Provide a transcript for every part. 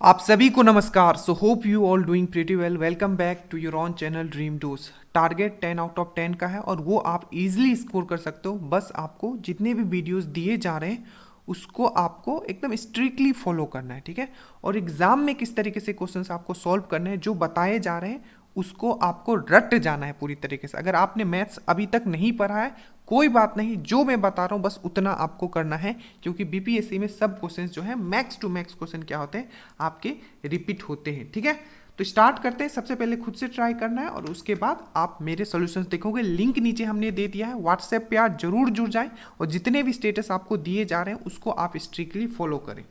आप सभी को नमस्कार। So hope you all doing pretty well. Welcome back to your own channel dream dose. Target 10 out of 10 का है और वो आप इजीली स्कोर कर सकते हो। बस आपको जितने भी वीडियोस दिए जा रहे हैं उसको आपको एकदम स्ट्रिक्टली फॉलो करना है, ठीक है। और एग्जाम में किस तरीके से क्वेश्चंस आपको सॉल्व करने हैं, जो बताए जा रहे हैं उसको आपको रट जाना है पूरी तरीके से। अगर आपने मैथ्स अभी तक नहीं पढ़ा है कोई बात नहीं, जो मैं बता रहा हूँ बस उतना आपको करना है, क्योंकि बीपीएससी में सब क्वेश्चंस जो है मैक्स टू मैक्स क्वेश्चन क्या होते हैं आपके रिपीट होते हैं, ठीक है। तो स्टार्ट करते हैं। सबसे पहले खुद से ट्राई करना है और उसके बाद आप मेरे सॉल्यूशंस देखोगे। लिंक नीचे हमने दे दिया है, व्हाट्सएप पे आप जरूर जुड़ जाएं और जितने भी स्टेटस आपको दिए जा रहे हैं उसको आप स्ट्रिक्टली फॉलो करें।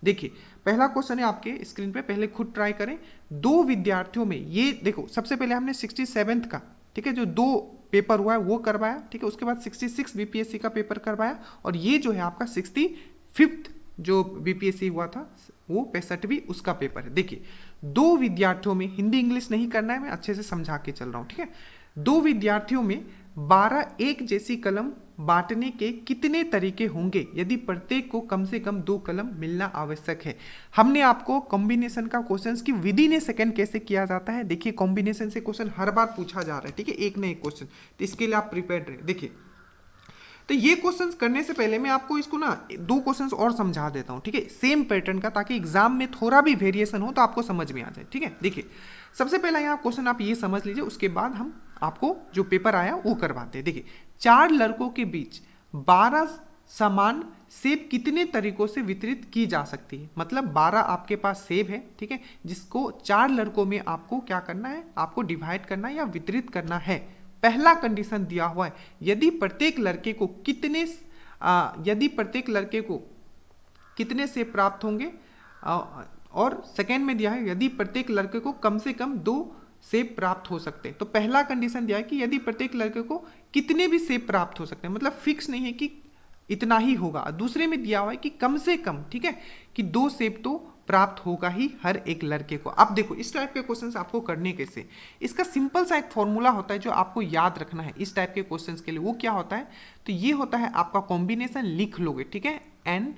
देखिए पहला क्वेश्चन है आपके स्क्रीन पे, पहले खुद ट्राई करें। दो विद्यार्थियों में, ये देखो सबसे पहले हमने 67th का, ठीक है, जो दो पेपर हुआ है वो करवाया, ठीक है। उसके बाद 66 बीपीएससी का पेपर करवाया और ये जो है आपका 65th जो बीपीएससी हुआ था वो 65वीं उसका पेपर है। देखिए दो विद्यार्थियों में, हिंदी इंग्लिश नहीं करना है, मैं अच्छे से समझा के चल रहा हूँ, ठीक है। दो विद्यार्थियों में 12 एक जैसी कलम बांटने के कितने तरीके होंगे यदि प्रत्येक को कम से कम 2 कलम मिलना आवश्यक है। हमने आपको कॉम्बिनेशन का क्वेश्चन की विद इन ए सेकंड कैसे किया जाता है, देखिए कॉम्बिनेशन से क्वेश्चन हर बार पूछा जा रहा है, ठीक है, एक ना एक क्वेश्चन, तो इसके लिए आप प्रिपेयर्ड रहे। देखिए तो ये क्वेश्चंस करने से पहले मैं आपको इसको ना दो क्वेश्चंस और समझा देता हूँ, ठीक है, सेम पैटर्न का, ताकि एग्जाम में थोड़ा भी वेरिएशन हो तो आपको समझ में आ जाए, ठीक है। देखिए सबसे पहला यहाँ क्वेश्चन आप ये समझ लीजिए, उसके बाद हम आपको जो पेपर आया वो करवाते हैं। देखिए 4 लड़कों के बीच 12 समान सेब कितने तरीकों से वितरित की जा सकती है। मतलब 12 आपके पास सेब है, ठीक है, जिसको 4 लड़कों में आपको क्या करना है, आपको डिवाइड करना है या वितरित करना है। पहला कंडीशन दिया हुआ है यदि प्रत्येक लड़के को कितने सेब प्राप्त होंगे, और सेकेंड में दिया है यदि प्रत्येक लड़के को कम से कम 2 सेब प्राप्त हो सकते हैं। तो पहला कंडीशन दिया है कि यदि प्रत्येक लड़के को कितने भी सेब प्राप्त हो सकते हैं, मतलब फिक्स नहीं है कि इतना ही होगा। दूसरे में दिया हुआ है कि कम से कम, ठीक है, कि 2 सेब तो प्राप्त होगा ही हर एक लड़के को। अब देखो इस टाइप के क्वेश्चंस आपको करने कैसे, इसका सिंपल सा एक फॉर्मूला होता है जो आपको याद रखना है इस टाइप के क्वेश्चंस के लिए। वो क्या होता है, तो ये होता है आपका कॉम्बिनेशन, लिख लोगे, ठीक है, n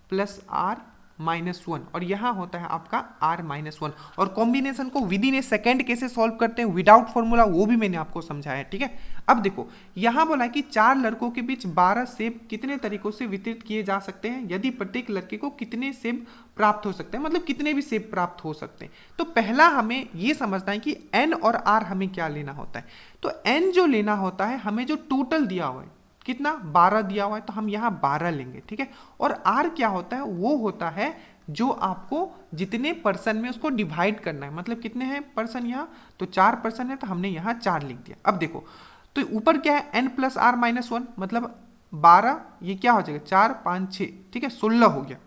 + r - 1 और यहाँ होता है आपका r - 1। और कॉम्बिनेशन को विद इन ए सेकेंड कैसे सॉल्व करते हैं विदाउट फॉर्मूला, वो भी मैंने आपको समझाया है, ठीक है। अब देखो यहाँ बोला कि 4 लड़कों के बीच 12 सेब कितने तरीकों से वितरित किए जा सकते हैं यदि प्रत्येक लड़के को कितने सेब प्राप्त हो सकते हैं, मतलब कितने भी सेब प्राप्त हो सकते हैं। तो पहला हमें ये समझना है कि n और r हमें क्या लेना होता है। तो n जो लेना होता है, हमें जो टोटल दिया हुआ है कितना 12 दिया हुआ है, तो हम यहाँ 12 लेंगे, ठीक है। और r क्या होता है, वो होता है जो आपको जितने पर्सन में उसको डिवाइड करना है, मतलब कितने हैं पर्सन यहाँ, तो 4 पर्सन है तो हमने यहाँ 4 लिख दिया। अब देखो तो ऊपर क्या है n + r - 1, मतलब 12, ये क्या हो जाएगा 4 5 6, ठीक है, 16 हो गया,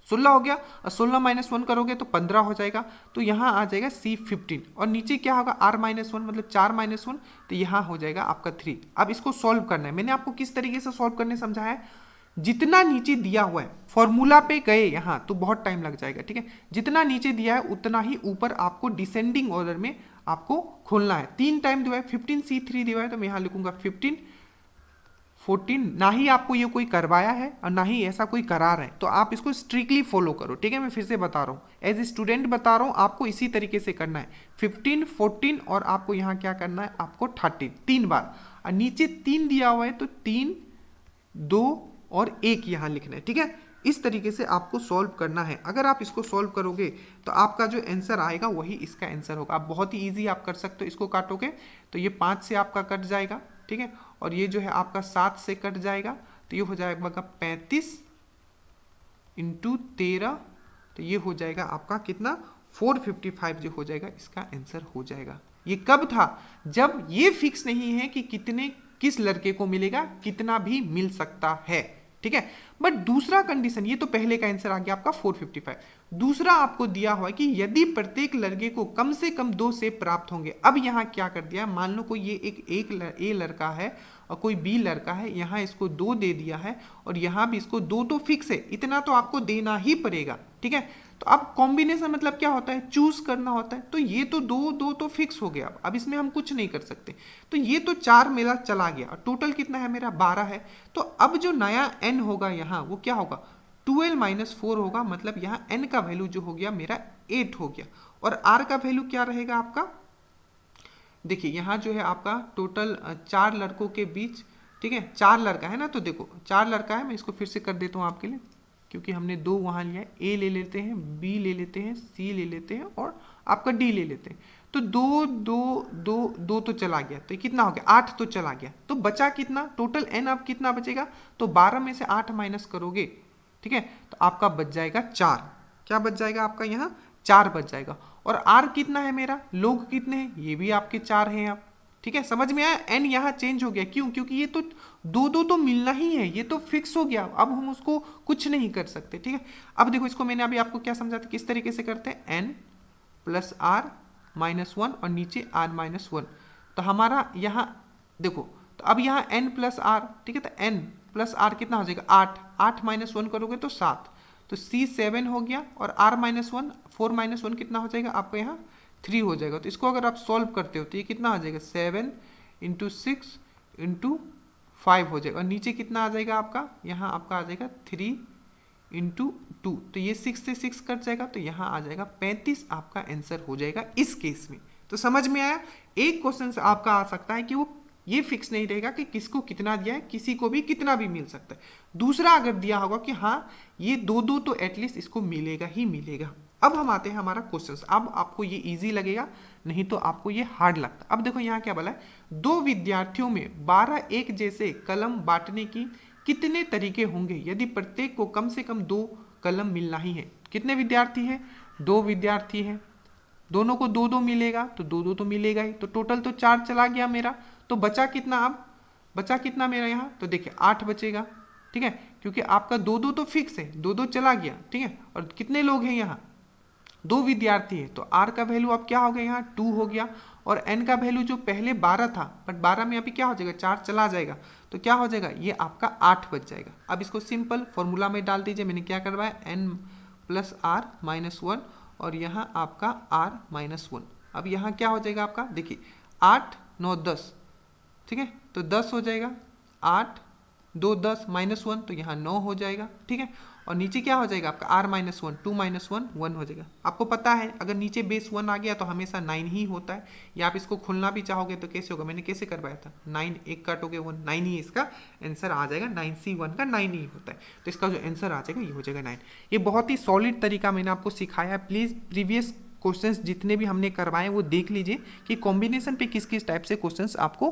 16 हो गया। और 16 - 1 करोगे तो 15 हो जाएगा, तो यहाँ आ जाएगा C15 और नीचे क्या होगा r - 1, मतलब 4 - 1, तो यहाँ हो जाएगा आपका 3। अब इसको सॉल्व करना है, मैंने आपको किस तरीके से सॉल्व करने समझाया है, जितना नीचे दिया हुआ है फॉर्मूला पे गए यहाँ तो बहुत टाइम लग जाएगा, ठीक है। जितना नीचे दिया है उतना ही ऊपर आपको डिसेंडिंग ऑर्डर में आपको खोलना है। 3 टाइम दिया है, 15C3 दिया है, तो मैं यहाँ लिखूंगा 15 14। ना ही आपको ये कोई करवाया है और ना ही ऐसा कोई करा रहा है, तो आप इसको स्ट्रिक्टली फॉलो करो, ठीक है। मैं फिर से बता रहा हूँ, एज ए स्टूडेंट बता रहा हूँ, आपको इसी तरीके से करना है। 15 14 और आपको यहाँ क्या करना है, आपको 30 3 बार, और नीचे 3 दिया हुआ है तो 3 2 और 1 यहाँ लिखना है, ठीक है। इस तरीके से आपको सॉल्व करना है। अगर आप इसको सॉल्व करोगे तो आपका जो आंसर आएगा वही इसका आंसर होगा। आप बहुत ही ईजी आप कर सकते हो, इसको काटोगे तो ये 5 से आपका कट जाएगा, ठीक है, और ये जो है आपका 7 से कट जाएगा, तो ये हो जाएगा 35 × 13, तो ये हो जाएगा आपका कितना 455 जो हो जाएगा इसका आंसर हो जाएगा। ये कब था, जब ये फिक्स नहीं है कि कितने किस लड़के को मिलेगा, कितना भी मिल सकता है, ठीक है। बट दूसरा कंडीशन, ये तो पहले का आंसर आ गया आपका 455। दूसरा आपको दिया हुआ है कि यदि प्रत्येक लड़के को कम से कम 2 सेब प्राप्त होंगे। अब यहाँ क्या कर दिया, मान लो कोई ये एक ए लड़का है और कोई बी लड़का है, यहाँ इसको 2 दे दिया है और यहाँ भी इसको 2 तो फिक्स है, इतना तो आपको देना ही पड़ेगा, ठीक है। तो अब कॉम्बिनेशन मतलब क्या होता है, चूज करना होता है। तो ये तो 2 तो फिक्स हो गया, अब इसमें हम कुछ नहीं कर सकते। तो ये तो 4 मेरा चला गया और टोटल कितना है मेरा 12 है। तो अब जो नया n होगा यहाँ वो क्या होगा 12 माइनस 4 होगा, मतलब यहाँ n का वैल्यू जो हो गया मेरा 8 हो गया। और r का वैल्यू क्या रहेगा आपका, देखिए यहाँ जो है आपका टोटल 4 लड़कों के बीच, ठीक है 4 लड़का है ना, तो देखो 4 लड़का है, मैं इसको फिर से कर देता हूँ आपके लिए, क्योंकि हमने 2 वहाँ लिया है, ए ले लेते हैं, बी ले लेते हैं, सी ले लेते हैं और आपका डी ले लेते हैं। तो 2 2 2 2 तो चला गया, तो ये कितना हो गया 8 तो चला गया, तो बचा कितना टोटल n अब कितना बचेगा, तो 12 में से 8 माइनस करोगे, ठीक है, तो आपका बच जाएगा 4। क्या बच जाएगा आपका यहाँ 4 बच जाएगा। और r कितना है मेरा, लोग कितने हैं, ये भी आपके 4 हैं आप, ठीक है समझ में आया। n यहाँ चेंज हो गया, क्यों, क्योंकि ये तो 2 2 तो मिलना ही है, ये तो फिक्स हो गया, अब हम उसको कुछ नहीं कर सकते, ठीक है। अब देखो इसको मैंने अभी आपको क्या समझा था, किस तरीके से करते हैं, n प्लस आर माइनस 1 और नीचे r माइनस 1, तो हमारा यहाँ देखो, तो अब यहाँ n प्लस आर, ठीक है, तो n प्लस आर कितना हो जाएगा 8, 8 माइनस 1 करोगे तो 7, तो c 7 हो गया, और r माइनस 1 4 माइनस 1 कितना हो जाएगा आपका यहाँ 3 हो जाएगा। तो इसको अगर आप सॉल्व करते हो तो ये कितना आ जाएगा 7 इंटू 6 इंटू 5 हो जाएगा, और नीचे कितना आ जाएगा आपका, यहाँ आपका आ जाएगा 3 इंटू 2, तो ये 6 से 6 कट जाएगा, तो यहाँ आ जाएगा 35 आपका आंसर हो जाएगा इस केस में। तो समझ में आया, एक क्वेश्चन आपका आ सकता है कि वो ये फिक्स नहीं रहेगा कि किसको कितना दिया है, किसी को भी कितना भी मिल सकता है। दूसरा अगर दिया होगा कि हाँ ये 2 2 तो एटलीस्ट इसको मिलेगा ही मिलेगा। अब हम आते हैं हमारा क्वेश्चंस, अब आपको ये इजी लगेगा, नहीं तो आपको ये हार्ड लगता। अब देखो यहाँ क्या बोला है, 2 विद्यार्थियों में 12 एक जैसे कलम बांटने की कितने तरीके होंगे यदि प्रत्येक को कम से कम 2 कलम मिलना ही है। कितने विद्यार्थी हैं, 2 विद्यार्थी हैं, दोनों को 2 2 मिलेगा, तो 2 2 तो मिलेगा ही, तो टोटल तो 4 चला गया मेरा, तो बचा कितना, अब बचा कितना मेरा यहाँ, तो देखिए 8 बचेगा, ठीक है, क्योंकि आपका 2 2 तो फिक्स है, 2 2 चला गया, ठीक है, और कितने लोग हैं यहाँ 2 विद्यार्थी है, तो r का वैल्यू अब क्या हो गया यहाँ 2 हो गया, और n का वैल्यू जो पहले 12 था, बट 12 में अभी क्या हो जाएगा 4 चला जाएगा, तो क्या हो जाएगा ये आपका 8 बच जाएगा। अब इसको सिंपल फॉर्मूला में डाल दीजिए, मैंने क्या करवाया n प्लस आर माइनस 1 और यहाँ आपका r माइनस 1। अब यहाँ क्या हो जाएगा आपका, देखिए 8 9 10, ठीक है, तो 10 हो जाएगा, 8 2 10 माइनस 1, तो यहाँ 9 हो जाएगा, ठीक है, और नीचे क्या हो जाएगा आपका r माइनस 1, 2 माइनस 1 1 हो जाएगा। आपको पता है अगर नीचे बेस 1 आ गया तो हमेशा 9 ही होता है, या आप इसको खोलना भी चाहोगे तो कैसे होगा, मैंने कैसे करवाया था, 9 एक काटोगे 1, 9 ही इसका आंसर आ जाएगा, 9C1 का 9 ही होता है, तो इसका जो आंसर आ जाएगा ये हो जाएगा 9। ये बहुत ही सॉलिड तरीका मैंने आपको सिखाया है, प्लीज़ प्रीवियस क्वेश्चंस जितने भी हमने करवाए वो देख लीजिए कि कॉम्बिनेशन पे किस किस टाइप से क्वेश्चंस आपको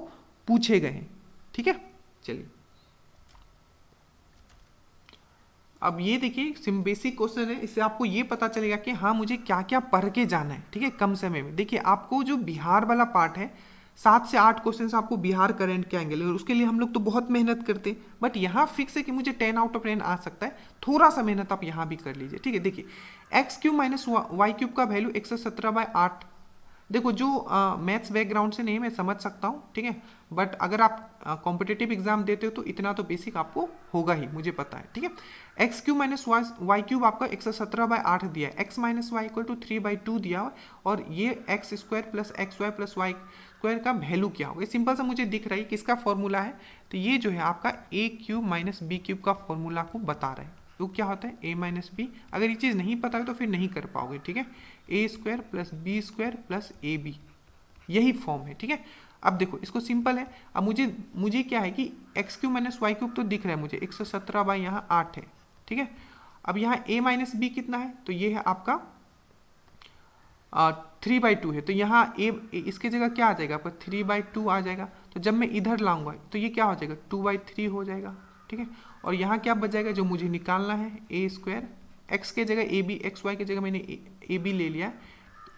पूछे गए हैं, ठीक है। चलिए अब ये देखिए बेसिक क्वेश्चन है, इससे आपको ये पता चलेगा कि हाँ मुझे क्या क्या पढ़ के जाना है, ठीक है, कम समय में। देखिए आपको जो बिहार वाला पार्ट है 7 से 8 क्वेश्चन आपको बिहार करंट के आएंगे, और उसके लिए हम लोग तो बहुत मेहनत करते हैं, बट यहाँ फिक्स है कि मुझे 10 आउट ऑफ 10 आ सकता है, थोड़ा सा मेहनत आप यहाँ भी कर लीजिए, ठीक है। देखिए X cube minus Y cube का वैल्यू 117/8, देखो जो मैथ्स बैकग्राउंड से नहीं मैं समझ सकता हूँ, ठीक है, बट अगर आप कॉम्पिटिटिव एग्जाम देते हो तो इतना तो बेसिक आपको होगा ही, मुझे पता है, ठीक है। X cube minus Y cube आपका 117/8 दिया है, X minus Y equal to 3/2 दिया है, और ये X square plus X Y plus Y square का वैल्यू क्या होगा, सिंपल सा मुझे दिख रहा है किसका फॉर्मूला है, तो ये जो है आपका ए क्यूब माइनस बी क्यूब का फॉर्मूला को बता रहा है। तो क्या होता है ए माइनस बी, अगर ये चीज़ नहीं पता है तो फिर नहीं कर पाओगे, ठीक है, A square plus B square plus A B, यही फॉर्म है, ठीक है। अब देखो इसको सिंपल है, अब मुझे क्या है कि X cube minus Y cube तो दिख रहा है मुझे 117/8 है, ठीक है। अब यहाँ a माइनस बी कितना है, तो ये है आपका 3/2 है, तो यहाँ इसके जगह क्या आ जाएगा आपका 3/2 आ जाएगा, तो जब मैं इधर लाऊंगा तो ये क्या हो जाएगा 2/3 हो जाएगा, ठीक है। और यहाँ क्या बच जाएगा जो मुझे निकालना है, ए स्क्वायर एक्स के जगह ए बी, एक्स वाई की जगह मैंने ए बी ले लिया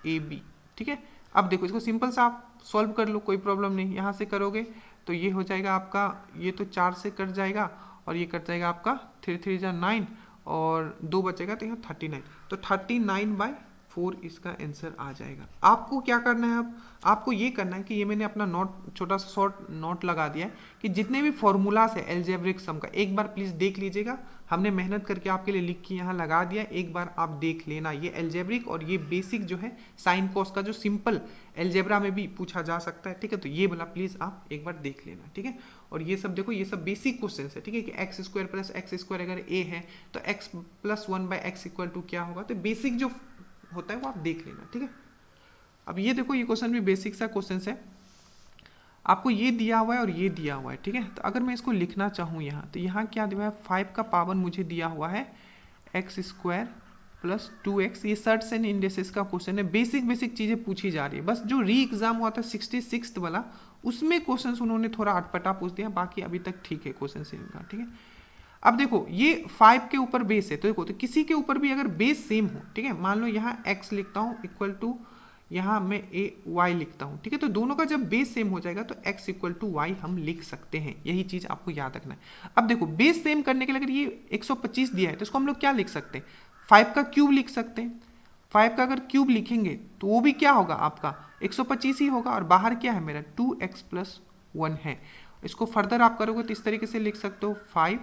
ए बी, ठीक है। अब देखो इसको सिंपल सा आप सॉल्व कर लो, कोई प्रॉब्लम नहीं, यहाँ से करोगे तो ये हो जाएगा आपका, ये तो 4 से कट जाएगा और ये कट जाएगा आपका 3 3 जा 9 और 2 बचेगा, तो यहाँ 39, तो 39/4 4 इसका आंसर आ जाएगा। आपको क्या करना है, अब आपको ये करना है कि ये मैंने अपना नोट, छोटा सा शॉर्ट नोट लगा दिया है कि जितने भी फॉर्मूलाज है एल्जेब्रिक सम का, एक बार प्लीज देख लीजिएगा। हमने मेहनत करके आपके लिए लिख के यहाँ लगा दिया, एक बार आप देख लेना। ये एल्जेब्रिक और ये बेसिक जो है साइन कॉस का जो सिंपल एल्जेब्रा में भी पूछा जा सकता है, ठीक है। तो ये वाला प्लीज आप एक बार देख लेना, ठीक है। और ये सब देखो, ये सब बेसिक क्वेश्चन है, ठीक है, कि x square plus x square अगर ए है तो x plus 1/x equal to क्या होगा। तो बेसिक जो होता है वो आप देख लेना, ठीक है। अब ये देखो, ये क्वेश्चन भी बेसिक सा क्वेश्चन है, आपको ये दिया हुआ है और ये दिया हुआ है, ठीक है। तो अगर मैं इसको लिखना चाहूँ यहाँ, तो यहाँ क्या दिया है, 5 का पावर मुझे दिया हुआ है एक्स स्क्वायर प्लस 2x। ये सर्ट्स एंड इंडेसेस का क्वेश्चन है, बेसिक चीज़ें पूछी जा रही है। बस जो री एग्जाम हुआ था 66 वाला, उसमें क्वेश्चन उन्होंने थोड़ा अटपटा पूछ दिया, बाकी अभी तक ठीक है क्वेश्चन इनका, ठीक है। अब देखो, ये 5 के ऊपर बेस है, तो देखो, तो किसी के ऊपर भी अगर बेस सेम हो, ठीक है, मान लो यहाँ x लिखता हूँ इक्वल टू, यहाँ मैं y लिखता हूँ, ठीक है। तो दोनों का जब बेस सेम हो जाएगा तो x इक्वल टू y हम लिख सकते हैं, यही चीज आपको याद रखना है। अब देखो, बेस सेम करने के लिए अगर ये 125 दिया है तो इसको हम लोग क्या लिख सकते हैं, 5 का क्यूब लिख सकते हैं। 5 का अगर क्यूब लिखेंगे तो वो भी क्या होगा, आपका 125 ही होगा, और बाहर क्या है मेरा 2x प्लस 1 है। इसको फर्दर आप करोगे तो इस तरीके से लिख सकते हो 5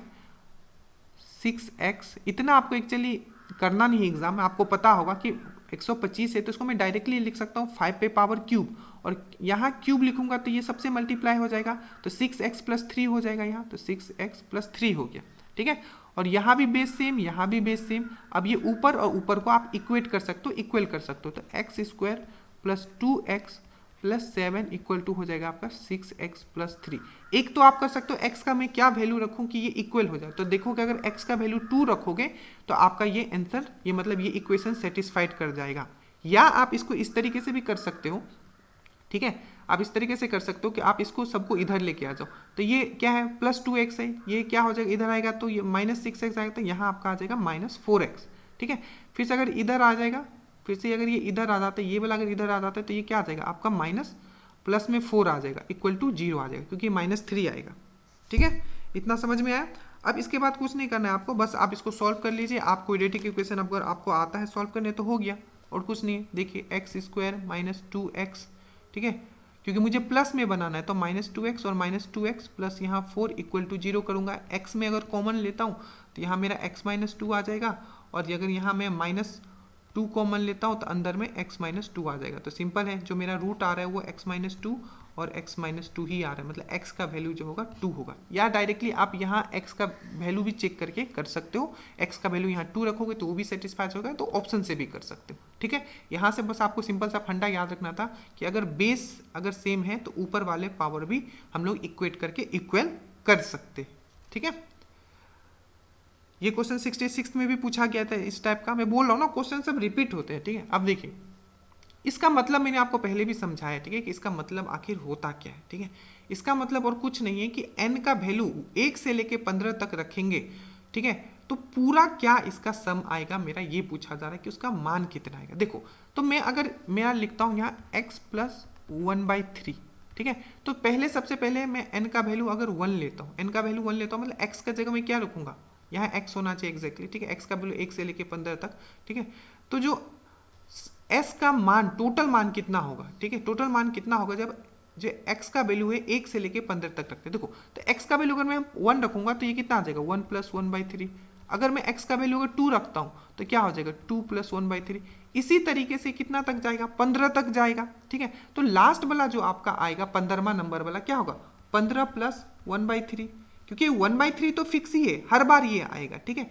6x। इतना आपको एक्चुअली करना नहीं है एग्जाम में, आपको पता होगा कि 125 है तो इसको मैं डायरेक्टली लिख सकता हूँ 5 पे पावर क्यूब, और यहाँ क्यूब लिखूंगा तो ये सबसे मल्टीप्लाई हो जाएगा, तो 6x प्लस 3 हो जाएगा यहाँ, तो 6x प्लस 3 हो गया, ठीक है। और यहाँ भी बेस सेम, यहाँ भी बेस सेम। अब ये ऊपर और ऊपर को आप इक्वेट कर सकते हो, इक्वल कर सकते हो, तो X square plus 2x plus 7 equal to हो जाएगा आपका 6x प्लस 3। एक तो आप कर सकते हो x का मैं क्या वैल्यू रखूं कि ये इक्वल हो जाए, तो देखो कि अगर x का वैल्यू 2 रखोगे तो आपका ये आंसर, ये मतलब ये इक्वेशन सेटिस्फाइड कर जाएगा। या आप इसको इस तरीके से भी कर सकते हो, ठीक है, आप इस तरीके से कर सकते हो कि आप इसको सबको इधर लेके आ जाओ। तो ये क्या है, प्लस 2x है, ये क्या हो जाएगा, इधर आएगा तो ये माइनस 6x आएगा, तो यहाँ आपका आ जाएगा माइनस 4x, ठीक है। फिर से अगर इधर आ जाएगा, फिर से अगर ये इधर आ जाता है, ये वाला अगर इधर आ जाता है तो ये क्या आ जाएगा आपका माइनस प्लस में 4 आ जाएगा इक्वल टू 0 आ जाएगा, क्योंकि माइनस 3 आएगा, ठीक है। इतना समझ में आया। अब इसके बाद कुछ नहीं करना है आपको, बस आप इसको सॉल्व कर लीजिए। आप क्वाड्रेटिक इक्वेशन अगर आपको आता है सॉल्व करने तो हो गया, और कुछ नहीं है। देखिए एक्स स्क्वायर माइनस 2x, ठीक है, क्योंकि मुझे प्लस में बनाना है तो माइनस 2x और माइनस 2x प्लस यहाँ 4 इक्वल टू 0 करूँगा। x में अगर कॉमन लेता हूँ तो यहाँ मेरा x माइनस 2 आ जाएगा, और अगर यहाँ मैं माइनस 2 कॉमन लेता हूँ तो अंदर में x माइनस 2 आ जाएगा। तो सिंपल है, जो मेरा रूट आ रहा है वो x माइनस 2 और x माइनस 2 ही आ रहा है, मतलब x का वैल्यू जो होगा 2 होगा। या डायरेक्टली आप यहाँ x का वैल्यू भी चेक करके कर सकते हो, x का वैल्यू यहाँ 2 रखोगे तो वो भी सेटिस्फाई होगा, तो ऑप्शन से भी कर सकते हो, ठीक है। यहाँ से बस आपको सिंपल सा फंडा याद रखना था कि अगर बेस अगर सेम है तो ऊपर वाले पावर भी हम लोग इक्वेट करके इक्वल कर सकते, ठीक है। ये क्वेश्चन 66 में भी पूछा गया था इस टाइप का। मैं बोल रहा हूँ ना, क्वेश्चन सब रिपीट होते हैं, ठीक है। अब देखिए, इसका मतलब मैंने आपको पहले भी समझाया, ठीक है, कि इसका मतलब आखिर होता क्या है, ठीक है। इसका मतलब और कुछ नहीं है कि n का वैल्यू 1 से लेके 15 तक रखेंगे, ठीक है, तो पूरा क्या इसका सम आएगा, मेरा ये पूछा जा रहा है कि उसका मान कितना आएगा। देखो, तो मैं अगर मेरा लिखता हूँ यहाँ x प्लस 1/3, ठीक है, तो पहले सबसे पहले मैं n का वैल्यू अगर 1 लेता हूँ, n का वैल्यू 1 लेता हूँ, मतलब x का जगह मैं क्या रखूंगा, यहाँ x होना चाहिए एग्जैक्टली, ठीक है, x का वैल्यू 1 से लेके 15 तक, ठीक है। तो जो s का मान, टोटल मान कितना होगा, ठीक है, टोटल मान कितना होगा जब जो x का वैल्यू है 1 से लेके 15 तक रखते हैं। देखो, तो x का वैल्यू अगर मैं 1 रखूंगा तो ये कितना आ जाएगा 1 प्लस 1/3। अगर मैं x का वैल्यू अगर 2 रखता हूँ तो क्या हो जाएगा 2 प्लस 1/3। इसी तरीके से कितना तक जाएगा, 15 तक जाएगा, ठीक है। तो लास्ट वाला जो आपका आएगा 15वां नंबर वाला क्या होगा 15 प्लस 1/3, क्योंकि 1/3 तो फिक्स ही है, हर बार ये आएगा, ठीक है।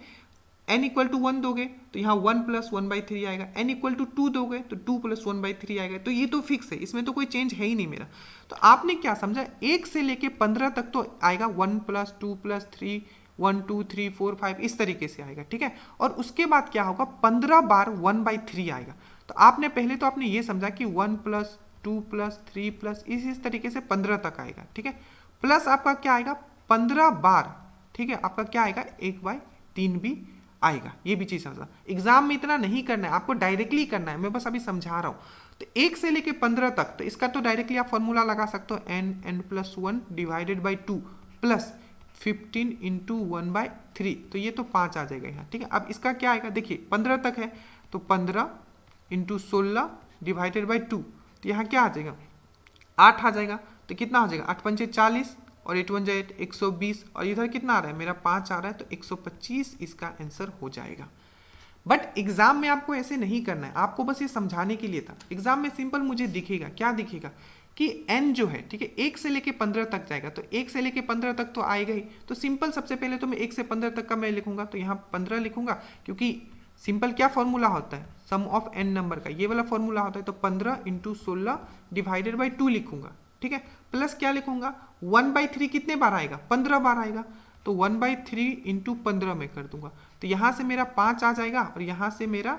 n इक्वल टू 1 दोगे तो यहाँ 1 प्लस 1/3 आएगा, n इक्वल टू 2 दोगे तो 2 प्लस 1/3 आएगा। तो ये तो फिक्स है, इसमें तो कोई चेंज है ही नहीं मेरा। तो आपने क्या समझा, 1 से लेके 15 तक तो आएगा 1 प्लस 2 प्लस 3, 1 2 3 4 5 इस तरीके से आएगा, ठीक है। और उसके बाद क्या होगा 15 बार 1/3 आएगा। तो आपने पहले तो आपने ये समझा कि 1 प्लस 2 प्लस 3 प्लस इस तरीके से 15 तक आएगा, ठीक है। प्लस आपका क्या आएगा 15 बार, ठीक है, आपका क्या आएगा 1/3 भी आएगा। ये भी चीज समझा, एग्जाम में इतना नहीं करना है, आपको डायरेक्टली करना है, मैं बस अभी समझा रहा हूँ। तो 1 से लेके 15 तक, तो इसका तो डायरेक्टली आप फॉर्मूला लगा सकते हो n plus 1 divided by 2 plus 15 into 1/3, तो ये तो 5 आ जाएगा यहाँ, ठीक है। अब इसका क्या आएगा, देखिए 15 तक है तो 15 इंटू 16 डिवाइडेड बाई 2, तो यहाँ क्या आ जाएगा 8 आ जाएगा। तो कितना हो जाएगा 8 पंचे 40 और 8 1 8 120, और इधर कितना आ रहा है मेरा 5 आ रहा है, तो 125 इसका आंसर हो जाएगा। बट एग्जाम में आपको ऐसे नहीं करना है, आपको बस ये समझाने के लिए था। एग्जाम में सिंपल मुझे दिखेगा, क्या दिखेगा कि n जो है, ठीक है, 1 से लेके 15 तक जाएगा, तो 1 से लेके 15 तक तो आएगा ही। तो सिंपल सबसे पहले तो मैं 1 से 15 तक का मैं लिखूंगा, तो यहाँ 15 लिखूंगा, क्योंकि सिंपल क्या फॉर्मूला होता है, सम ऑफ n नंबर का, ये वाला फॉर्मूला होता है। तो 15 इंटू 16 डिवाइडेड बाई 2 लिखूंगा, ठीक है। प्लस क्या लिखूंगा 1/3 कितने बार आएगा 15 बार आएगा, तो 1/3 इंटू 15 में कर दूंगा। तो यहाँ से मेरा 5 आ जाएगा और यहाँ से मेरा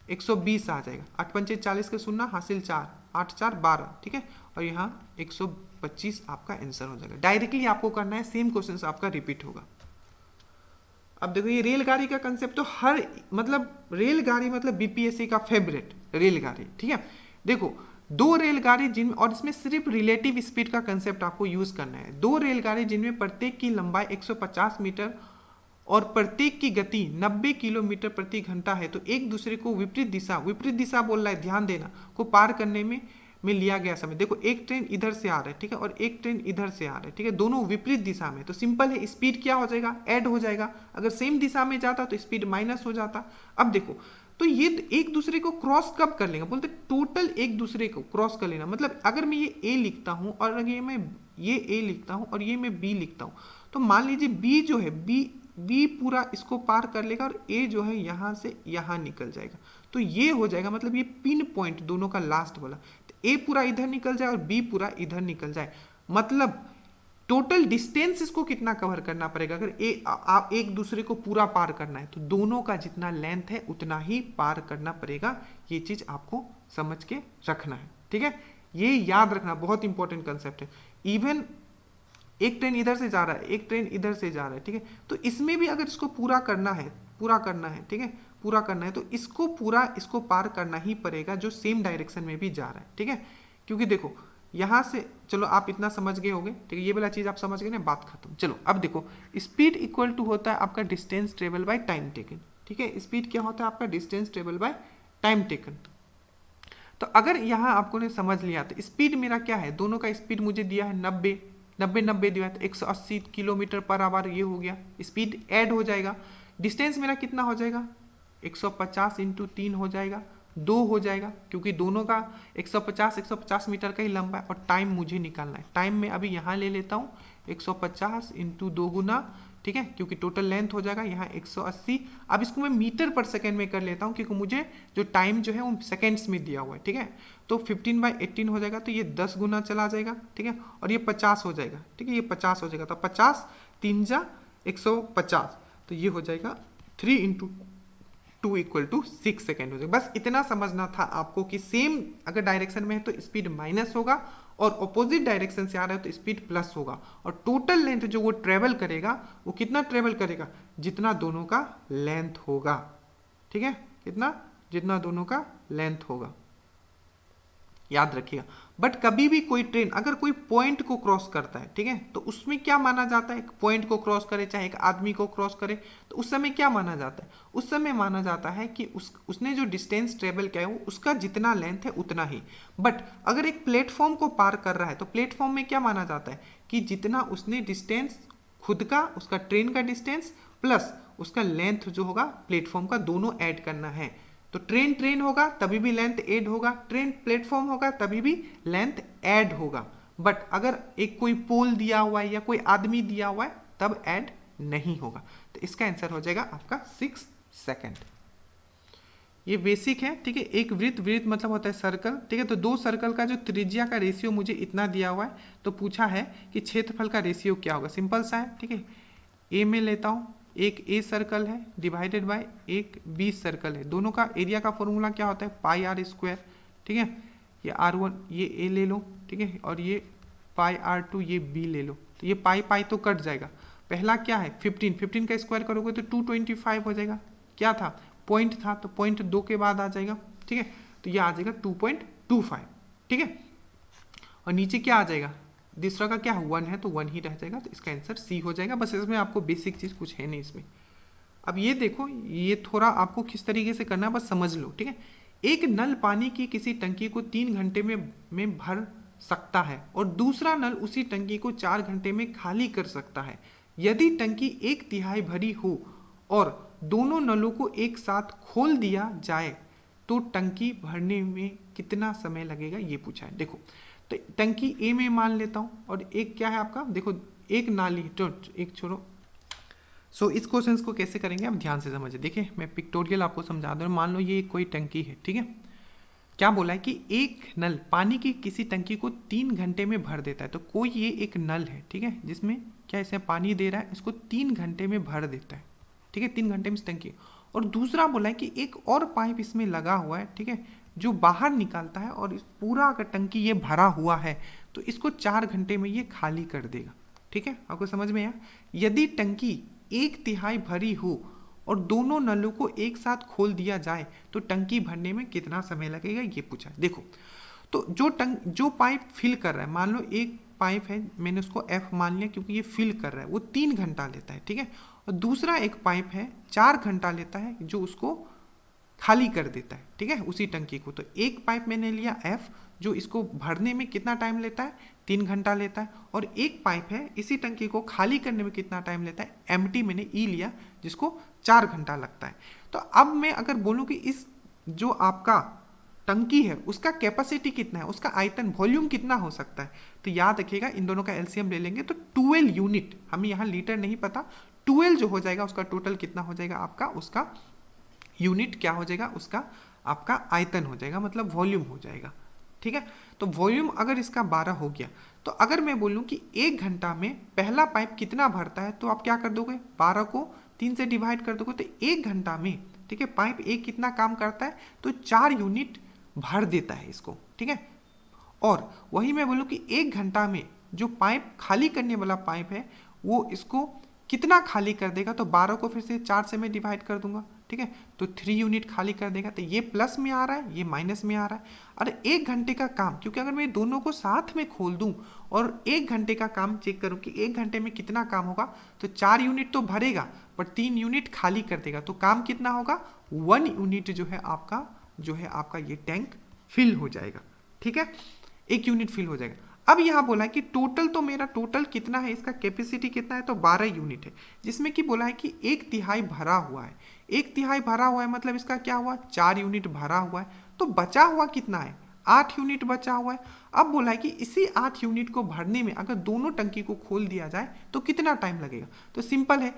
120 आ जाएगा। 8 पंचे 40 के शून्य हासिल 4, 8 4 12, ठीक है, और यहाँ 125 आपका आंसर हो जाएगा। डायरेक्टली आपको करना है, सेम क्वेश्चन आपका रिपीट होगा। अब देखो ये रेलगाड़ी का कंसेप्ट तो हर मतलब रेलगाड़ी मतलब बीपीएससी का फेवरेट रेलगाड़ी, ठीक है। देखो 2 रेलगाड़ी जिन, और इसमें सिर्फ रिलेटिव स्पीड का कंसेप्ट आपको यूज करना है। 2 रेलगाड़ी जिनमें प्रत्येक की लंबाई 150 मीटर और प्रत्येक की गति 90 किलोमीटर प्रति घंटा है, तो एक दूसरे को विपरीत दिशा बोल रहा है, ध्यान देना, को पार करने में लिया गया समय। देखो एक ट्रेन इधर से आ रहा है, ठीक है, और एक ट्रेन इधर से आ रहा है, ठीक है, दोनों विपरीत दिशा में। तो सिंपल है, स्पीड क्या हो जाएगा ऐड हो जाएगा। अगर सेम दिशा में जाता तो स्पीड माइनस हो जाता। अब देखो तो ये एक दूसरे को क्रॉस कब कर लेंगे, बोलते टोटल एक दूसरे को क्रॉस कर लेना। मतलब अगर मैं ये ए लिखता हूं और अगर ये ए लिखता हूं और ये मैं बी लिखता हूं, तो मान लीजिए बी जो है बी पूरा इसको पार कर लेगा और ए जो है यहां से यहां निकल जाएगा। तो ये हो जाएगा, मतलब ये पिन पॉइंट दोनों का लास्ट वाला, तो ए पूरा इधर निकल जाए और बी पूरा इधर निकल जाए। मतलब टोटल डिस्टेंस इसको कितना कवर करना पड़ेगा, अगर आप एक दूसरे को पूरा पार करना है तो दोनों का जितना लेंथ है उतना ही पार करना पड़ेगा। ये चीज आपको समझ के रखना है, ठीक है, ये याद रखना, बहुत इंपॉर्टेंट कंसेप्ट है। इवन एक ट्रेन इधर से जा रहा है, एक ट्रेन इधर से जा रहा है, ठीक है, तो इसमें भी अगर इसको पूरा करना है, ठीक है, पूरा करना है, तो इसको पार करना ही पड़ेगा जो सेम डायरेक्शन में भी जा रहा है, ठीक है। क्योंकि देखो यहां से, चलो आप इतना समझ गए होंगे, ठीक है, ये वाला चीज आप समझ गए ना, बात खत्म। चलो अब देखो स्पीड इक्वल टू होता है आपका distance travel by time taken, ठीक है। स्पीड क्या होता है आपका distance travel by time taken. तो अगर यहाँ आपको ने समझ लिया, तो स्पीड मेरा क्या है, दोनों का स्पीड मुझे दिया है 90 दिया है, तो 180 किलोमीटर पर आवर ये हो गया, स्पीड ऐड हो जाएगा। डिस्टेंस मेरा कितना हो जाएगा 150 इंटू 3 हो जाएगा, 2 हो जाएगा, क्योंकि दोनों का 150 मीटर का ही लंबा है। और टाइम मुझे निकालना है, टाइम में अभी यहाँ ले लेता हूँ 150 इंटू 2 गुना, ठीक है, क्योंकि टोटल लेंथ हो जाएगा यहाँ 180। अब इसको मैं मीटर पर सेकेंड में कर लेता हूँ, क्योंकि मुझे जो टाइम जो है वो सेकेंड्स में दिया हुआ है, ठीक है। तो 15/18 हो जाएगा, तो ये 10 गुना चला जाएगा, ठीक है, और ये 50 हो जाएगा, ठीक है, ये 50 हो जाएगा, तो 50 3 जा 150, तो ये हो जाएगा 3 इंटू 2 इक्वल टू 6 सेकेंड हो जाएगा। बस इतना समझना था आपको कि सेम अगर डायरेक्शन में है तो स्पीड माइनस होगा, और ऑपोजिट डायरेक्शन से आ रहा है तो स्पीड प्लस होगा। और टोटल लेंथ जो वो ट्रेवल करेगा वो कितना ट्रेवल करेगा, जितना दोनों का लेंथ होगा, ठीक है, कितना, जितना दोनों का लेंथ होगा, याद रखिएगा। बट कभी भी कोई ट्रेन अगर कोई पॉइंट को क्रॉस करता है, ठीक है, तो उसमें क्या माना जाता है, एक पॉइंट को क्रॉस करे चाहे एक आदमी को क्रॉस करे, तो उस समय क्या माना जाता है, उस समय माना जाता है कि उसने जो डिस्टेंस ट्रेवल किया है वो उसका जितना लेंथ है उतना ही। बट अगर एक प्लेटफॉर्म को पार कर रहा है तो प्लेटफॉर्म में क्या माना जाता है कि जितना उसने डिस्टेंस खुद का, उसका ट्रेन का डिस्टेंस प्लस उसका लेंथ जो होगा प्लेटफॉर्म का, दोनों ऐड करना है। तो ट्रेन होगा तभी भी लेंथ ऐड होगा, ट्रेन प्लेटफॉर्म होगा तभी भी लेंथ ऐड होगा। बट अगर एक कोई पोल दिया हुआ है या कोई आदमी दिया हुआ है तब ऐड नहीं होगा। तो इसका आंसर हो जाएगा आपका 6 सेकेंड। ये बेसिक है, ठीक है। एक वृत्त मतलब होता है सर्कल, ठीक है। तो 2 सर्कल का जो त्रिज्या का रेशियो मुझे इतना दिया हुआ है, तो पूछा है कि क्षेत्रफल का रेशियो क्या होगा। सिंपल सा है, ठीक है। ए में लेता हूँ, एक ए सर्कल है डिवाइडेड बाय एक बी सर्कल है। दोनों का एरिया का फॉर्मूला क्या होता है πr², ठीक है। ये r1 ये ए ले लो, ठीक है, और ये πr2 ये बी ले लो। तो ये पाई तो कट जाएगा। पहला क्या है 15 का स्क्वायर करोगे तो 225 हो जाएगा। क्या था, पॉइंट था, तो पॉइंट 2 के बाद आ जाएगा, ठीक है। तो ये आ जाएगा 2.25, ठीक है। और नीचे क्या आ जाएगा, दूसरा का क्या 1 है तो 1 ही रह जाएगा, तो इसका आंसर सी हो जाएगा। बस इसमें आपको बेसिक चीज़ कुछ है नहीं इसमें। अब ये देखो, ये थोड़ा आपको किस तरीके से करना है बस समझ लो, ठीक है। एक नल पानी की किसी टंकी को 3 घंटे में भर सकता है और दूसरा नल उसी टंकी को 4 घंटे में खाली कर सकता है। यदि टंकी 1/3 भरी हो और दोनों नलों को एक साथ खोल दिया जाए तो टंकी भरने में कितना समय लगेगा, ये पूछा है। देखो तो टंकी ए में मान लेता हूँ और एक क्या है आपका, देखो एक नाली, तो एक छोड़ो। सो इस क्वेश्चन को कैसे करेंगे आप ध्यान से समझिए। देखिए मैं पिक्टोरियल आपको समझा दूँ। मान लो ये कोई टंकी है, ठीक है। क्या बोला है कि एक नल पानी की किसी टंकी को 3 घंटे में भर देता है। तो कोई ये एक नल है, ठीक है, जिसमें क्या इसे पानी दे रहा है, इसको 3 घंटे में भर देता है, ठीक है, 3 घंटे में इस टंकी। और दूसरा बोला है कि एक और पाइप इसमें लगा हुआ है, ठीक है, जो बाहर निकालता है और इस पूरा अगर टंकी ये भरा हुआ है तो इसको 4 घंटे में ये खाली कर देगा, ठीक है। आपको समझ में आया। यदि टंकी 1/3 भरी हो और दोनों नलों को एक साथ खोल दिया जाए तो टंकी भरने में कितना समय लगेगा, ये पूछा है। देखो तो जो पाइप फिल कर रहा है, मान लो एक पाइप है, मैंने उसको F मान लिया क्योंकि ये फिल कर रहा है, वो 3 घंटा लेता है, ठीक है। और दूसरा एक पाइप है 4 घंटा लेता है, जो उसको खाली कर देता है, ठीक है, उसी टंकी को। तो एक पाइप मैंने लिया F जो इसको भरने में कितना टाइम लेता है, 3 घंटा लेता है। और एक पाइप है इसी टंकी को खाली करने में कितना टाइम लेता है, एम्प्टी मैंने E लिया जिसको 4 घंटा लगता है। तो अब मैं अगर बोलूँ कि इस जो आपका टंकी है उसका कैपेसिटी कितना है, उसका आयतन वॉल्यूम कितना हो सकता है, तो याद रखिएगा इन दोनों का एलसीएम ले लेंगे तो 12 यूनिट, हमें यहाँ लीटर नहीं पता, 12 जो हो जाएगा उसका टोटल कितना हो जाएगा आपका, उसका यूनिट क्या हो जाएगा, उसका आपका आयतन हो जाएगा, मतलब वॉल्यूम हो जाएगा, ठीक है। तो वॉल्यूम अगर इसका 12 हो गया तो अगर मैं बोलूं कि 1 घंटा में पहला पाइप कितना भरता है, तो आप क्या कर दोगे, 12 को 3 से डिवाइड कर दोगे, तो 1 घंटा में, ठीक है, पाइप एक कितना काम करता है, तो 4 यूनिट भर देता है इसको, ठीक है। और वही मैं बोलूं कि 1 घंटा में जो पाइप खाली करने वाला पाइप है वो इसको कितना खाली कर देगा, तो 12 को फिर से 4 से मैं डिवाइड कर दूंगा, ठीक है, तो 3 यूनिट खाली कर देगा। तो ये प्लस में आ रहा है, ये माइनस में आ रहा है। अरे 1 घंटे का काम, क्योंकि अगर मैं दोनों को साथ में खोल दूं और 1 घंटे का काम चेक करूं कि 1 घंटे में कितना काम होगा, तो 4 यूनिट तो भरेगा पर 3 यूनिट खाली कर देगा। तो काम कितना होगा, 1 यूनिट जो है आपका ये टैंक फिल हो जाएगा, ठीक है, 1 यूनिट फिल हो जाएगा। अब यहाँ बोला है कि टोटल, तो मेरा टोटल कितना है, इसका कैपेसिटी कितना है, तो 12 यूनिट है, जिसमें कि बोला है कि 1/3 भरा हुआ है। 1/3 भरा हुआ है मतलब इसका क्या हुआ, 4 यूनिट भरा हुआ है, तो बचा हुआ कितना है, 8 यूनिट बचा हुआ है। अब बोला है कि इसी 8 यूनिट को भरने में अगर दोनों टंकी को खोल दिया जाए तो कितना टाइम लगेगा, तो सिंपल है,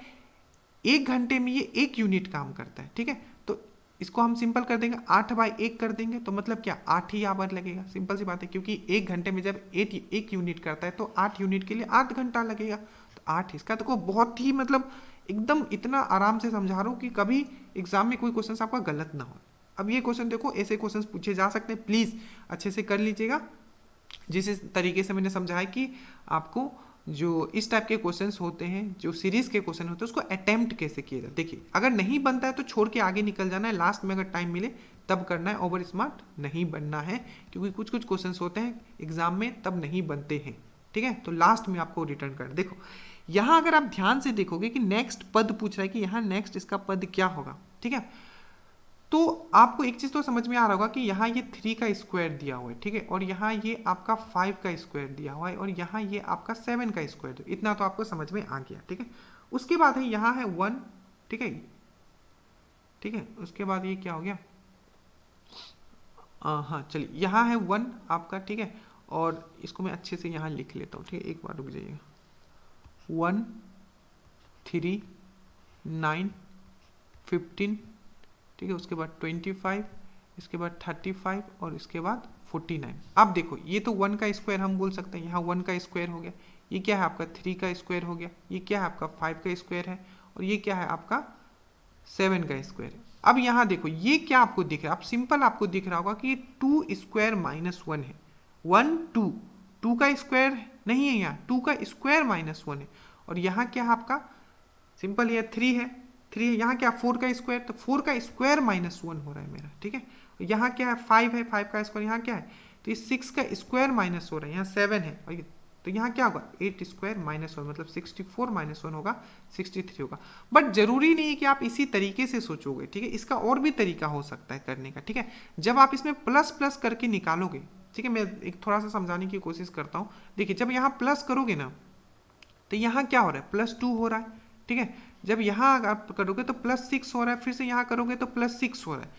1 घंटे में ये 1 यूनिट काम करता है, ठीक है। तो इसको हम सिंपल कर देंगे, 8/1 कर देंगे, तो मतलब क्या 8 ही आवर लगेगा, सिंपल सी बात है, क्योंकि 1 घंटे में जब 1 यूनिट करता है तो 8 यूनिट के लिए 8 घंटा लगेगा। तो 8 इसका तो बहुत ही मतलब एकदम इतना आराम से समझा रहा हूँ कि कभी एग्जाम में कोई क्वेश्चन आपका गलत ना हो। अब ये क्वेश्चन देखो, ऐसे क्वेश्चन पूछे जा सकते हैं, प्लीज़ अच्छे से कर लीजिएगा। जिस तरीके से मैंने समझाया कि आपको जो इस टाइप के क्वेश्चंस होते हैं, जो सीरीज के क्वेश्चन होते हैं, उसको अटेम्प्ट कैसे किया जाए। देखिए अगर नहीं बनता है तो छोड़ के आगे निकल जाना है, लास्ट में अगर टाइम मिले तब करना है, ओवर स्मार्ट नहीं बनना है, क्योंकि कुछ कुछ क्वेश्चंस होते हैं एग्जाम में तब नहीं बनते हैं, ठीक है। तो लास्ट में आपको रिटर्न कर, देखो यहाँ अगर आप ध्यान से देखोगे कि नेक्स्ट पद पूछ रहा है कि यहाँ नेक्स्ट इसका पद क्या होगा, ठीक है। तो आपको एक चीज़ तो समझ में आ रहा होगा कि यहाँ ये 3 का स्क्वायर दिया हुआ है, ठीक है, और यहाँ ये आपका 5 का स्क्वायर दिया हुआ है, और यहाँ ये आपका 7 का स्क्वायर, इतना तो आपको समझ में आ गया, ठीक है। उसके बाद है यहाँ है 1, ठीक है, ठीक है, उसके बाद ये क्या हो गया, हाँ चलिए यहाँ है 1 आपका, ठीक है, और इसको मैं अच्छे से यहाँ लिख लेता हूँ, ठीक है, एक बार रुक जाइएगा, 1 3 9 15, ठीक है, उसके बाद 25, इसके बाद 35 और इसके बाद 49। अब देखो ये तो 1 का स्क्वायर हम बोल सकते हैं, यहाँ 1 का स्क्वायर हो गया, ये क्या है आपका 3 का स्क्वायर हो गया, ये क्या है आपका 5 का स्क्वायर है, और ये क्या है आपका 7 का स्क्वायर है। अब यहाँ देखो ये क्या आपको दिख रहा है, आप सिंपल आपको दिख रहा होगा कि 2 स्क्वायर माइनस 1 है, 1 2 का स्क्वायर नहीं है, यहाँ 2 का स्क्वायर माइनस 1 है, और यहाँ क्या है आपका सिंपल ये 3 है, यहाँ क्या 4 का स्क्वायर, तो 4 का स्क्वायर माइनस 1 हो रहा है मेरा, ठीक है। यहाँ क्या है 5 है, 5 का स्क्वायर, यहाँ क्या है, तो ये 6 का स्क्वायर माइनस हो रहा है, यहाँ 7 है, और ये तो यहाँ क्या होगा 8 स्क्वायर माइनस 1 मतलब 64 माइनस 1 होगा 63 होगा। बट जरूरी नहीं है कि आप इसी तरीके से सोचोगे, ठीक है, इसका और भी तरीका हो सकता है करने का, ठीक है। जब आप इसमें प्लस प्लस करके निकालोगे, ठीक है, मैं एक थोड़ा सा समझाने की कोशिश करता हूँ। देखिए जब यहाँ प्लस करोगे ना तो यहाँ क्या हो रहा है +2 हो रहा है, ठीक है। जब यहाँ आप करोगे तो +6 हो रहा है, फिर से यहाँ करोगे तो +6 हो रहा है,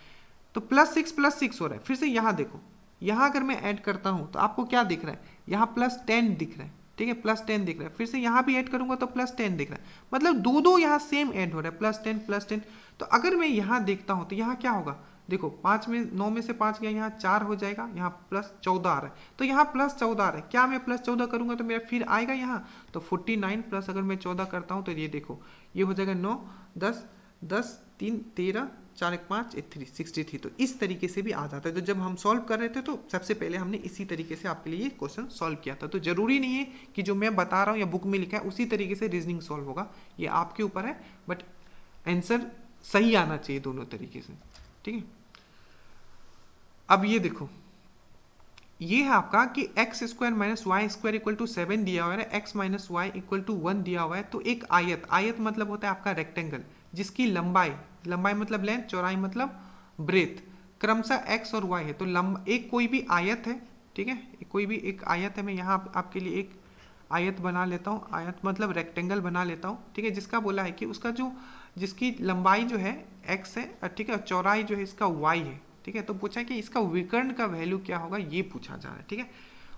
तो +6 हो रहा है। फिर से यहाँ देखो, यहाँ अगर मैं ऐड करता हूँ तो आपको क्या दिख रहा है, यहाँ +10 दिख रहा है, ठीक है, +10 दिख रहा है। फिर से यहाँ भी ऐड करूंगा तो +10 दिख रहा है, मतलब दो यहाँ सेम ऐड हो रहा है, +10 तो अगर मैं यहाँ देखता हूँ तो यहाँ क्या होगा, देखो 9 में से 5 गया, यहाँ 4 हो जाएगा, यहाँ +14 आ रहा है, तो यहाँ +14 आ रहा है। क्या मैं +14 करूंगा तो मेरा फिर आएगा यहाँ, तो 49 प्लस अगर मैं 14 करता हूँ तो ये देखो ये हो जाएगा 9 10 10 3 13 4 1 5 1 3 63। तो इस तरीके से भी आ जाता है। तो जब हम सॉल्व कर रहे थे तो सबसे पहले हमने इसी तरीके से आपके लिए ये क्वेश्चन सॉल्व किया था। तो जरूरी नहीं है कि जो मैं बता रहा हूँ या बुक में लिखा है उसी तरीके से रीजनिंग सॉल्व होगा, ये आपके ऊपर है, बट आंसर सही आना चाहिए दोनों तरीके से, ठीक है। अब ये देखो, ये है आपका कि x square minus Y square equal to 7 दिया हुआ है, x minus Y equal to 1 दिया हुआ है। तो एक आयत मतलब होता है आपका रेक्टेंगल, जिसकी लंबाई मतलब लेंथ, चौड़ाई मतलब ब्रेथ, क्रमशः x और y है। तो एक कोई भी आयत है, ठीक है, कोई भी एक आयत है, मैं यहाँ आपके लिए एक आयत बना लेता हूँ, आयत मतलब रेक्टेंगल बना लेता हूँ, ठीक है, जिसका बोला है कि उसका जिसकी लंबाई जो है x है, ठीक है, चौड़ाई जो है इसका y है, ठीक है। तो पूछा है कि इसका विकर्ण का वैल्यू क्या होगा, ये पूछा जा रहा है, ठीक है।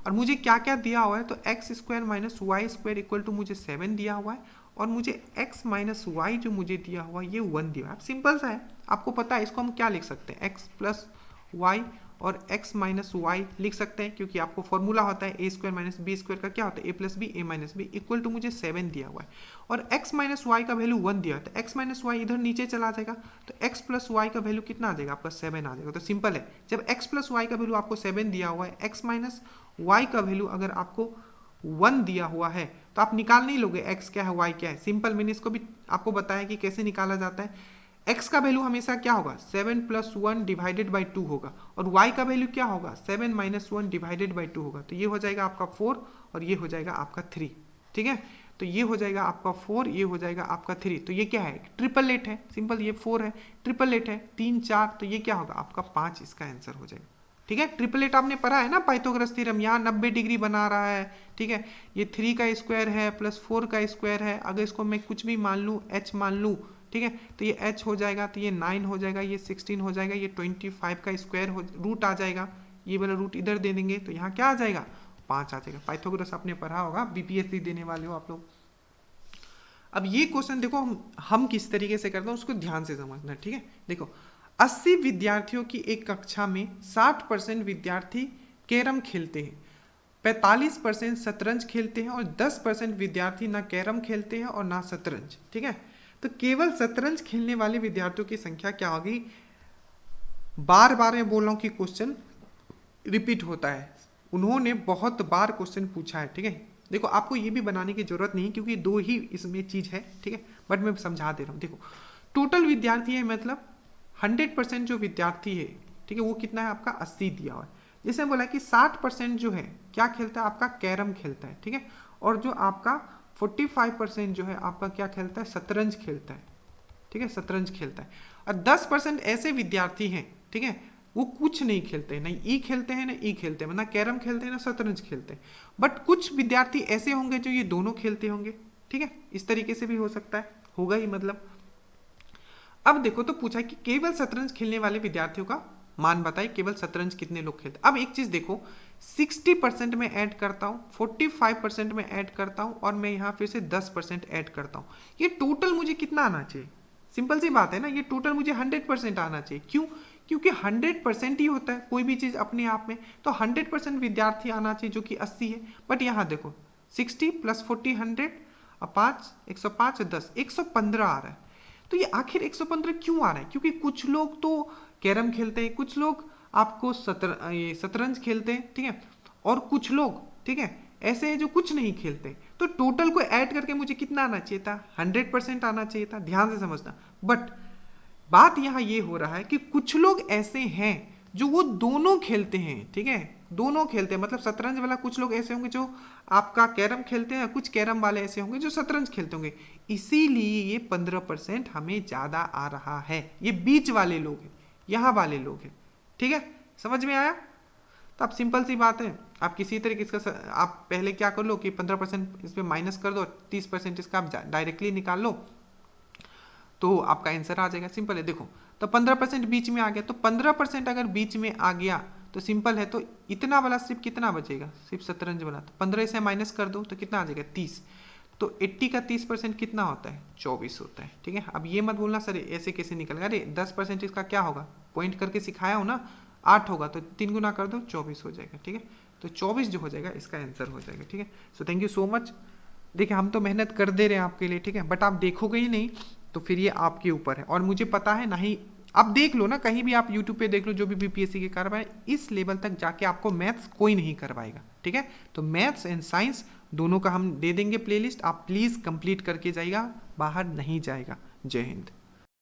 और मुझे क्या क्या दिया हुआ है, तो x square minus Y square equal to मुझे 7 दिया हुआ है, और मुझे x माइनस वाई जो मुझे दिया हुआ है ये 1 दिया हुआ है। सिंपल सा है, आपको पता है इसको हम क्या लिख सकते हैं, x प्लस वाई और x माइनस वाई लिख सकते हैं, क्योंकि आपको फॉर्मूला होता है a square minus B square का क्या होता है a plus B, a minus B equal to मुझे 7 दिया हुआ है, और x माइनस वाई का वैल्यू 1 दिया है, तो x माइनस वाई इधर नीचे चला जाएगा, तो x प्लस वाई का वैल्यू कितना आ जाएगा आपका 7 आ जाएगा। तो सिंपल है, जब x प्लस वाई का वैल्यू आपको 7 दिया हुआ है, x माइनस वाई का वैल्यू अगर आपको 1 दिया हुआ है, तो आप निकाल नहीं लोगे x क्या है y क्या है, सिंपल, मैंने इसको भी आपको बताया कि कैसे निकाला जाता है। x का वैल्यू हमेशा क्या होगा 7 प्लस 1 डिवाइडेड बाई 2 होगा, और y का वैल्यू क्या होगा 7 माइनस 1 डिवाइडेड बाई 2 होगा, तो ये हो जाएगा आपका 4 और ये हो जाएगा आपका 3, ठीक है। तो ये हो जाएगा आपका 4, ये हो जाएगा आपका 3, तो ये क्या है 888 है, सिंपल, ये 4 है, 888 है, 3 4, तो ये क्या होगा आपका 5, इसका आंसर हो जाएगा, ठीक है। 888 आपने पढ़ा है ना पाइथागोरस थ्योरम, यहाँ 90 डिग्री बना रहा है, ठीक है। ये 3 का स्क्वायर है प्लस 4 का स्क्वायर है, अगर इसको मैं कुछ भी मान लूँ h मान लूँ, ठीक है, तो ये h हो जाएगा, तो ये 9 हो जाएगा, ये 16 हो जाएगा, ये 25 का स्क्वायर रूट आ जाएगा, ये वाला रूट इधर दे देंगे, तो यहाँ क्या आ जाएगा 5 आ जाएगा। पाइथागोरस आपने पढ़ा होगा, बीपीएससी देने वाले हो आप लोग। अब ये क्वेश्चन देखो हम किस तरीके से करते हैं उसको ध्यान से समझना, ठीक है। देखो 80 विद्यार्थियों की एक कक्षा में 60% विद्यार्थी कैरम खेलते हैं, 45% शतरंज खेलते हैं, और 10% विद्यार्थी ना कैरम खेलते हैं और ना शतरंज, ठीक है। तो केवल शतरंज खेलने वाले विद्यार्थियों की संख्या क्या होगी, बार बार मैं बोल रहा हूँ कि क्वेश्चन रिपीट होता है, उन्होंने बहुत बार क्वेश्चन पूछा है, ठीक है। देखो आपको ये भी बनाने की जरूरत नहीं, क्योंकि 2 ही इसमें चीज है, ठीक है, बट मैं समझा दे रहा हूँ। देखो टोटल विद्यार्थी है, मतलब 100% जो विद्यार्थी है, ठीक है, वो कितना है आपका 80 दिया हुआ है। जैसे बोला कि 60% जो है क्या खेलता है आपका कैरम खेलता है, ठीक है, और जो आपका 45% जो है आपका क्या खेलता है शतरंज खेलता है, ठीक है, शतरंज खेलता है, और 10% ऐसे विद्यार्थी हैं, ठीक है, वो कुछ नहीं खेलते हैं, नहीं ई खेलते हैं ना ई खेलते हैं, ना कैरम खेलते हैं ना शतरंज खेलते हैं, बट कुछ विद्यार्थी ऐसे होंगे जो ये दोनों खेलते होंगे, ठीक है, इस तरीके से भी हो सकता है, होगा ही मतलब। अब देखो तो पूछा है कि केवल शतरंज खेलने वाले विद्यार्थियों का मान बताइए, केवल शतरंज कितने लोग खेलते। अब एक चीज देखो 60% में ऐड करता हूँ, 45% में ऐड करता हूँ, और मैं यहाँ फिर से 10% ऐड करता हूँ, ये टोटल मुझे कितना आना चाहिए, सिंपल सी बात है ना, ये टोटल मुझे 100% आना चाहिए। क्यों, क्योंकि 100% ही होता है कोई भी चीज अपने आप में, तो 100% विद्यार्थी आना चाहिए जो कि 80 है, बट यहाँ देखो 60 प्लस 40 100 और 5 105 10 115 आ रहा है। तो ये आखिर 115 क्यों आ रहा है, क्योंकि कुछ लोग तो कैरम खेलते हैं, कुछ लोग आपको शतरंज खेलते हैं, ठीक है, और कुछ लोग, ठीक है, ऐसे हैं जो कुछ नहीं खेलते। तो टोटल को ऐड करके मुझे कितना आना चाहिए था 100% आना चाहिए था, ध्यान से समझना। बट बात यहाँ ये हो रहा है कि कुछ लोग ऐसे हैं जो वो दोनों खेलते हैं, ठीक है, दोनों खेलते हैं, मतलब शतरंज वाला कुछ लोग ऐसे होंगे जो आपका कैरम खेलते हैं, कुछ कैरम वाले ऐसे होंगे जो शतरंज खेलते होंगे, इसीलिए ये 15% हमें ज़्यादा आ रहा है। ये बीच वाले लोग हैं, यहाँ वाले लोग हैं। ठीक है, समझ में आया? तो अब सिंपल सी बात है, आप किसी तरीके इसका आप पहले क्या कर लो कि 15% इस पर माइनस कर दो, 30% इसका आप डायरेक्टली निकाल लो, तो आपका आंसर आ जाएगा। सिंपल है। देखो तो 15% बीच में आ गया, तो 15% अगर बीच में आ गया तो सिंपल है, तो इतना वाला सिर्फ कितना बचेगा, सिर्फ शतरंज वाला, तो 15 से माइनस कर दो तो कितना आ जाएगा 30। तो 80 का 30% कितना होता है, 24 होता है। ठीक है, अब ये मत बोलना सर ऐसे कैसे निकल गया, अरे 10% इसका क्या होगा, पॉइंट करके सिखाया हो ना, 8 होगा तो 3 गुना कर दो 24 हो जाएगा। ठीक है, तो 24 जो हो जाएगा इसका आंसर हो जाएगा। ठीक है, so thank you so much. देखिए हम तो मेहनत कर दे रहे हैं आपके लिए, ठीक है, बट आप देखोगे ही नहीं तो फिर ये आपके ऊपर है। और मुझे पता है ना ही, आप देख लो ना, कहीं भी आप यूट्यूब पे देख लो, जो भी बीपीएससी के करवाए, इस लेवल तक जाके आपको मैथ्स कोई नहीं करवाएगा। ठीक है, तो मैथ्स एंड साइंस दोनों का हम दे देंगे प्लेलिस्ट, आप प्लीज़ कंप्लीट करके जाइएगा, बाहर नहीं जाएगा। जय हिंद।